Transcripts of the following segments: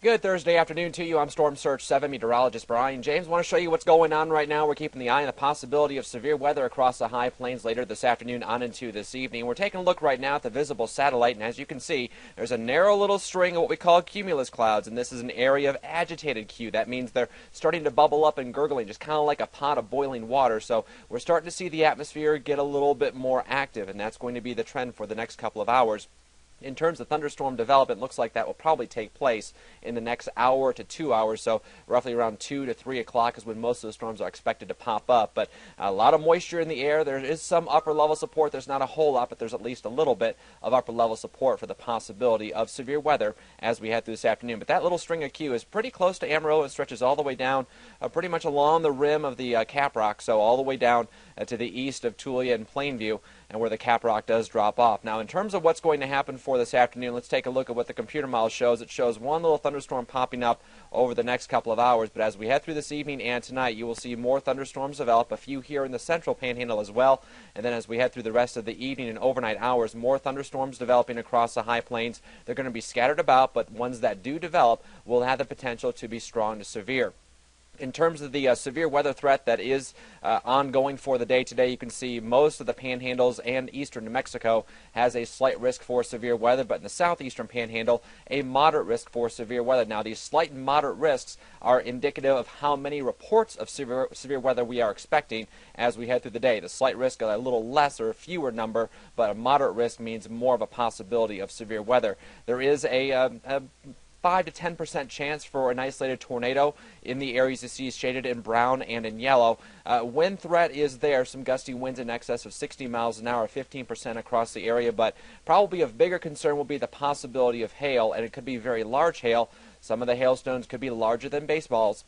Good Thursday afternoon to you. I'm Storm Surge 7 meteorologist Brian James. I want to show you what's going on right now. We're keeping the eye on the possibility of severe weather across the high plains later this afternoon on into this evening. We're taking a look right now at the visible satellite, and as you can see, there's a narrow little string of what we call cumulus clouds, and this is an area of agitated Q. That means they're starting to bubble up and gurgling, just kind of like a pot of boiling water. So we're starting to see the atmosphere get a little bit more active, and that's going to be the trend for the next couple of hours. In terms of thunderstorm development, looks like that will probably take place in the next hour to 2 hours, so roughly around 2 to 3 o'clock is when most of the storms are expected to pop up. But a lot of moisture in the air. There is some upper-level support. There's not a whole lot, but there's at least a little bit of upper-level support for the possibility of severe weather as we head through this afternoon. But that little string of Q is pretty close to Amarillo. It stretches all the way down pretty much along the rim of the Cap Rock, so all the way down to the east of Tulia and Plainview, and where the Cap Rock does drop off. Now, in terms of what's going to happen for this afternoon, let's take a look at what the computer model shows. It shows one little thunderstorm popping up over the next couple of hours, but as we head through this evening and tonight, you will see more thunderstorms develop, a few here in the central panhandle as well, and then as we head through the rest of the evening and overnight hours, more thunderstorms developing across the high plains. They're going to be scattered about, but ones that do develop will have the potential to be strong to severe. In terms of the severe weather threat that is ongoing for the day today, you can see most of the panhandles and eastern New Mexico has a slight risk for severe weather, but in the southeastern panhandle, a moderate risk for severe weather. Now, these slight and moderate risks are indicative of how many reports of severe weather we are expecting as we head through the day. The slight risk is a little less or a fewer number, but a moderate risk means more of a possibility of severe weather. There is a 5 to 10% chance for an isolated tornado in the areas you see shaded in brown and in yellow. Wind threat is there, some gusty winds in excess of 60 miles an hour, 15% across the area, but probably of bigger concern will be the possibility of hail, and it could be very large hail. Some of the hailstones could be larger than baseballs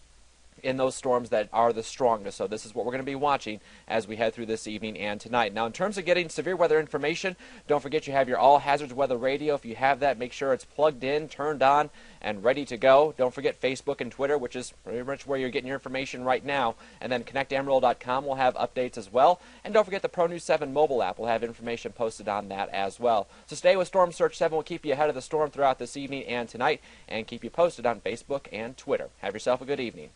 in those storms that are the strongest. So this is what we're going to be watching as we head through this evening and tonight. Now, in terms of getting severe weather information, don't forget you have your all hazards weather radio. If you have that, make sure it's plugged in, turned on, and ready to go. Don't forget Facebook and Twitter, which is pretty much where you're getting your information right now. And then connectamarillo.com will have updates as well. And don't forget the Pro News 7 mobile app will have information posted on that as well. So stay with Storm Surge 7. We'll keep you ahead of the storm throughout this evening and tonight, and keep you posted on Facebook and Twitter. Have yourself a good evening.